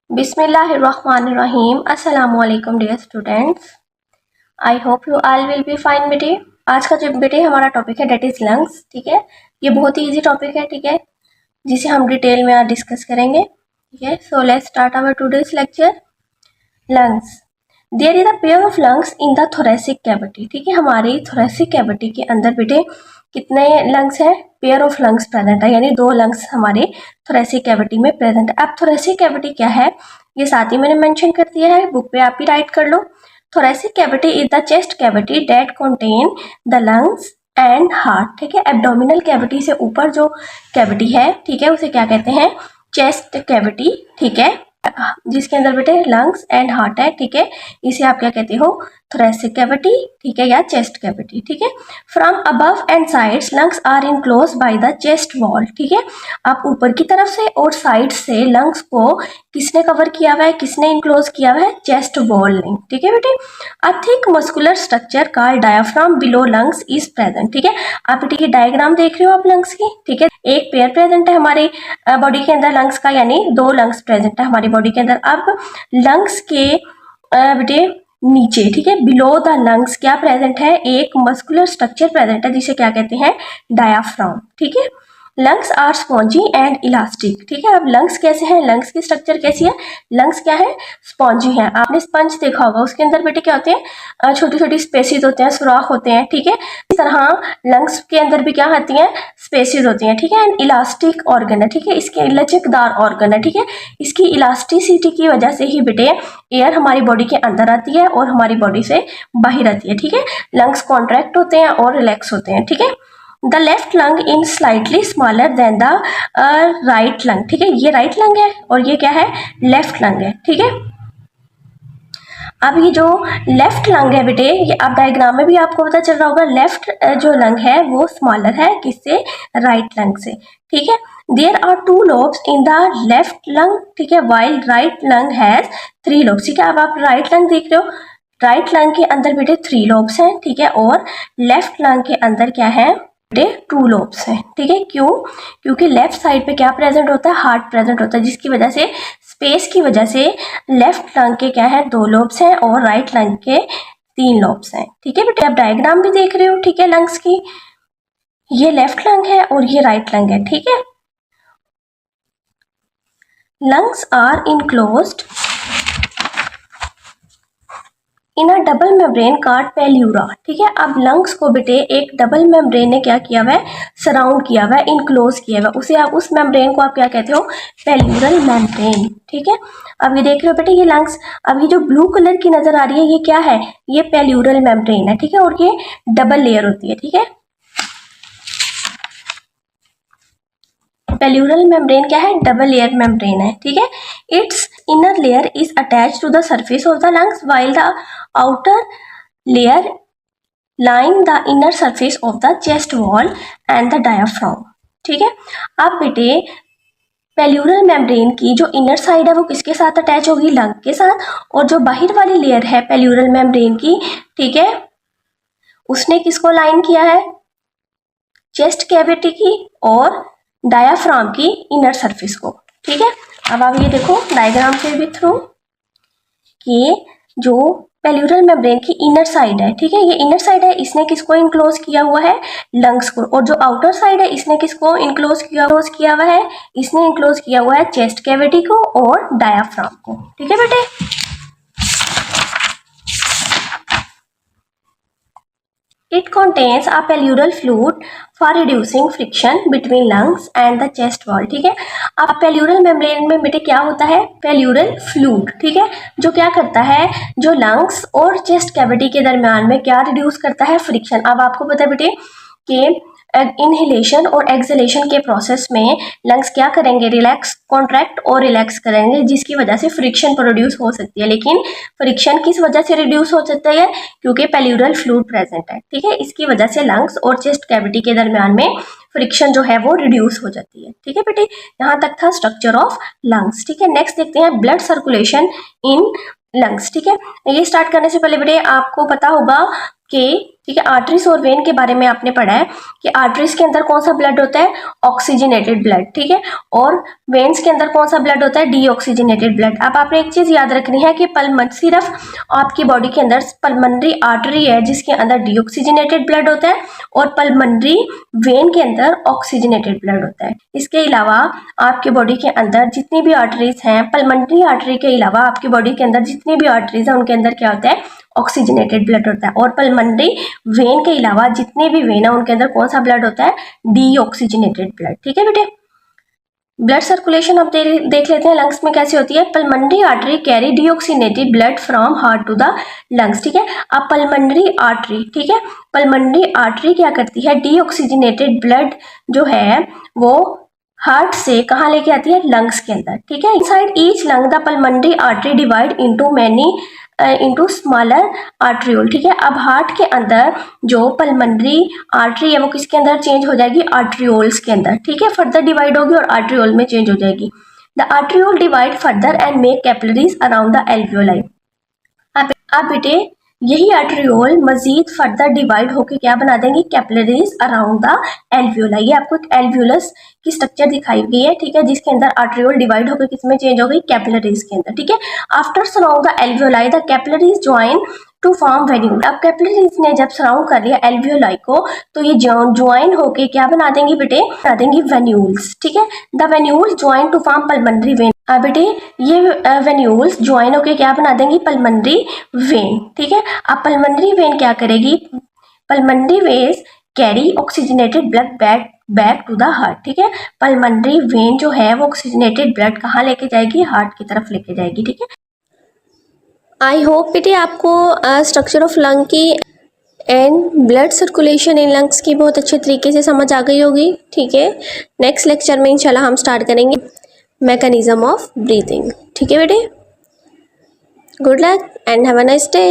बिस्मिल्लाहिर्रहमानिर्रहीम। अस्सलामु अलैकुम dear students, I hope you all will be fine बेटे। आज का जो बेटे हमारा टॉपिक है डेट इज लंग्स। ठीक है, ये बहुत ही इजी टॉपिक है, ठीक है, जिसे हम डिटेल में आज डिस्कस करेंगे। ठीक है, so let's start our today's lecture. Lungs, there is a pair of lungs in the thoracic cavity. ठीक है, हमारी थोरेसिक कैविटी के अंदर बेटे कितने लंग्स हैं? पेयर ऑफ लंग्स प्रेजेंट है, यानी 2 लंग्स हमारे थोरेसिक कैविटी में प्रेजेंट है। अब थोरेसिक कैविटी क्या है ये साथ ही मैंने मेंशन कर दिया है, बुक पे आप ही राइट कर लो। Thoracic cavity is the chest cavity that contain the lungs and heart. ठीक है, एब्डोमिनल कैविटी से ऊपर जो कैविटी है, ठीक है, उसे क्या कहते हैं? Chest cavity. ठीक है, जिसके अंदर बेटे लंग्स एंड हार्ट है। ठीक है, इसे आप क्या कहते हो? Thoracic cavity. ठीक है, या चेस्ट कैविटी। ठीक है, from above and sides lungs are enclose by the chest wall. ठीक है, आप ऊपर की तरफ से और साइड से लंग्स को किसने कवर किया हुआ है, किसने इनक्लोज किया हुआ है? चेस्ट वॉल ने। ठीक है बेटे, a thick muscular structure called diaphragm below lungs is present. ठीक है, आप बेटे ये डायग्राम देख रहे हो आप लंग्स की। ठीक है, एक पेयर प्रेजेंट है हमारे बॉडी के अंदर लंग्स का, यानी 2 लंग्स प्रेजेंट है हमारी बॉडी के अंदर। अब लंग्स के बेटे नीचे, ठीक है, बिलो द लंग्स क्या प्रेजेंट है? एक मस्कुलर स्ट्रक्चर प्रेजेंट है जिसे क्या कहते हैं? डायाफ्राम। ठीक है, lungs are spongy and elastic. ठीक है, अब लंग्स कैसे हैं? लंग्स की स्ट्रक्चर कैसी है? लंग्स क्या है? स्पॉन्जी है। आपने स्पंज देखा होगा, उसके अंदर बेटे क्या होते हैं? छोटी छोटी स्पेसिस होते हैं, सुराख होते हैं। ठीक है, इस तरह लंग्स के अंदर भी क्या होती हैं? स्पेसिस होती हैं। ठीक है, एंड इलास्टिक ऑर्गन है। ठीक है, इसके लचकदार ऑर्गन है। ठीक है, इसकी इलास्टिसिटी की वजह से ही बेटे एयर हमारी बॉडी के अंदर आती है और हमारी बॉडी से बाहर आती है। ठीक है, लंग्स कॉन्ट्रैक्ट होते हैं और रिलैक्स होते हैं। ठीक है, the left lung in slightly smaller than the right lung. ठीक है, ये राइट लंग है और ये क्या है? लेफ्ट लंग है। ठीक है, अब ये जो लेफ्ट लंग है बेटे, ये अब डायग्राम में भी आपको पता चल रहा होगा, लेफ्ट जो लंग है वो स्मॉलर है किससे? राइट लंग से। ठीक है, there are 2 lobes in the left lung. ठीक है, while right lung has 3 lobes. ठीक है, अब आप राइट लंग देख रहे हो, राइट लंग के अंदर बेटे 3 लोब्स हैं। ठीक है, और लेफ्ट लंग के अंदर क्या है बेटे? 2 लोब्स हैं। ठीक है, क्यों? क्योंकि लेफ्ट साइड पे क्या प्रेजेंट होता है? हार्ट प्रेजेंट होता है, जिसकी वजह से स्पेस की वजह से लेफ्ट लंग के क्या है? 2 लोब्स हैं और राइट लंग के 3 लोब्स हैं। ठीक है बेटे, आप डायग्राम भी देख रहे हो। ठीक है, लंग्स की, ये लेफ्ट लंग है और ये राइट लंग है। ठीक है, lungs are enclosed in a double membrane called pleura. ठीक है, अब लंग्स को बेटे एक डबल मेम्ब्रेन ने क्या किया हुआ है? सराउंड किया हुआ है, इनक्लोज किया हुआ है। उसे आप, उस मेम्ब्रेन को आप क्या कहते हो? प्लेयूरल मेम्ब्रेन। ठीक है, अब ये देख रहे हो बेटे ये लंग्स, अब ये जो ब्लू कलर की नजर आ रही है ये क्या है? ये प्लेयूरल मेम्ब्रेन है। ठीक है, और ये डबल लेयर होती है। ठीक है, प्लेयूरल मेम्ब्रेन क्या है? डबल लेयर मेम्ब्रेन है। ठीक है, its inner layer is attached to the surface of the lungs while the outer layer line the inner surface of the chest wall and the diaphragm. ठीक है, अब बेटे प्लेयूरल मेम्ब्रेन की जो इनर साइड है वो किसके साथ अटैच होगी? लंग के साथ। और जो बाहर वाली लेयर है प्लेयूरल मेम्ब्रेन की, ठीक है, उसने किसको लाइन किया है? चेस्ट कैविटी की और डायाफ्राम की इनर सरफेस को। ठीक है, अब आप ये देखो डायग्राम के भी थ्रू कि जो प्लेयूरल मेम्ब्रेन की इनर साइड है, ठीक है, ये इनर साइड है, इसने किसको इनक्लोज किया हुआ है? लंग्स को। और जो आउटर साइड है इसने किसको इनक्लोज किया हुआ है? इसने इनक्लोज किया हुआ है चेस्ट कैविटी को और डायाफ्राम को। ठीक है बेटे, it contains a pleural fluid for reducing friction between lungs and the chest wall। ठीक है, अब प्लेयूरल मेम्ब्रेन में बेटे क्या होता है? प्लेयूरल फ्लूइड। ठीक है, जो क्या करता है? जो लंग्स और चेस्ट कैविटी के दरमियान में क्या रिड्यूस करता है? फ्रिक्शन। अब आपको पता है बेटे कि इनहेलेशन और एक्सहेलेशन के प्रोसेस में लंग्स क्या करेंगे? रिलैक्स, कॉन्ट्रैक्ट और रिलैक्स करेंगे, जिसकी वजह से फ्रिक्शन प्रोड्यूस हो सकती है। लेकिन फ्रिक्शन किस वजह से रिड्यूस हो सकता है? क्योंकि प्लेयूरल फ्लूइड प्रेजेंट है। ठीक है, इसकी वजह से लंग्स और चेस्ट कैविटी के दरमियान में फ्रिक्शन जो है वो रिड्यूस हो जाती है। ठीक है बेटे, यहाँ तक था स्ट्रक्चर ऑफ लंग्स। ठीक है, नेक्स्ट देखते हैं ब्लड सर्कुलेशन इन लंग्स। ठीक है, ये स्टार्ट करने से पहले बेटे आपको पता होगा कि ठीक है, आर्टरीज और वेन के बारे में आपने पढ़ा है कि आर्टरीज के अंदर कौन सा ब्लड होता है, ऑक्सीजनेटेड ब्लड, ठीक है, और वेन्स के अंदर कौन सा ब्लड होता है, डीऑक्सीजनेटेड ब्लड। अब आपने एक चीज याद रखनी है कि सिर्फ आपकी बॉडी के अंदर पल्मोनरी आर्टरी है जिसके अंदर डीऑक्सीजनेटेड ब्लड होता है और पल्मोनरी वेन के अंदर ऑक्सीजनेटेड ब्लड होता है। इसके अलावा आपकी बॉडी के अंदर जितनी भी आर्टरीज हैं, पल्मोनरी आर्टरी के अलावा आपकी बॉडी के अंदर जितनी भी आर्टरीज हैं उनके अंदर क्या होता है, ऑक्सीजनेटेड ब्लड होता है। और पल्मोनरी वेन के अलावा जितने भी वेन है उनके अंदर कौन सा ब्लड होता है, डीऑक्सीजनेटेड ब्लड। ठीक है बेटे, ब्लड सर्कुलेशन अब देख लेते हैं लंग्स में कैसे होती है। Pulmonary artery carry deoxygenated blood from heart to the lungs. ठीक है, अब पल्मोनरी आर्टरी, ठीक है, पल्मोनरी आर्टरी क्या करती है, डीऑक्सीजनेटेड ब्लड जो है वो हार्ट से कहाँ लेके आती है, लंग्स के अंदर। ठीक है, inside each lung the pulmonary artery divide into smaller arteriole. ठीक है, अब हार्ट के अंदर जो पल्मोनरी आर्टरी है वो किसके अंदर चेंज हो जाएगी, आर्ट्रियोल्स के अंदर। ठीक है, फर्दर डिवाइड होगी और आर्ट्रियोल में चेंज हो जाएगी। The arteriole divide further and make capillaries around the alveoli. अब बेटे यही आर्ट्रियोल मजीद फर्दर डिवाइड होकर क्या बना देंगे, कैपिलरीज अराउंड द एल्वियोलाई। ये आपको एक एल्वियोलस की स्ट्रक्चर दिखाई गई है, ठीक है, जिसके अंदर आर्ट्रियोल डिवाइड होकर किसमें चेंज हो गई, कैपिलरीज के अंदर। ठीक है, after surround the alveoli the capillaries join to form venule. अब कैपिलरीज ने जब सराउंड कर लिया एल्वियोलाई को तो ये ज्वाइन होके क्या बना देंगी बेटे, बना देंगी वेन्यूल्स। ठीक है, the venules join to form pulmonary vein. अब बेटे ये वेन्यूल्स ज्वाइन होके क्या बना देंगी, पल्मोनरी वेन। ठीक है, अब पल्मोनरी वेन क्या करेगी, pulmonary veins carry oxygenated blood back to the heart. ठीक है, पल्मोनरी वेन जो है वो ऑक्सीजनेटेड ब्लड कहाँ लेके जाएगी, हार्ट की तरफ लेके जाएगी। ठीक है, आई होप बेटे आपको स्ट्रक्चर ऑफ लंग की and blood circulation in lungs की बहुत अच्छे तरीके से समझ आ गई होगी। ठीक है, नेक्स्ट लेक्चर में इंशाल्लाह हम स्टार्ट करेंगे मैकेनिज्म ऑफ ब्रीथिंग। ठीक है बेटे, good luck and have a nice day.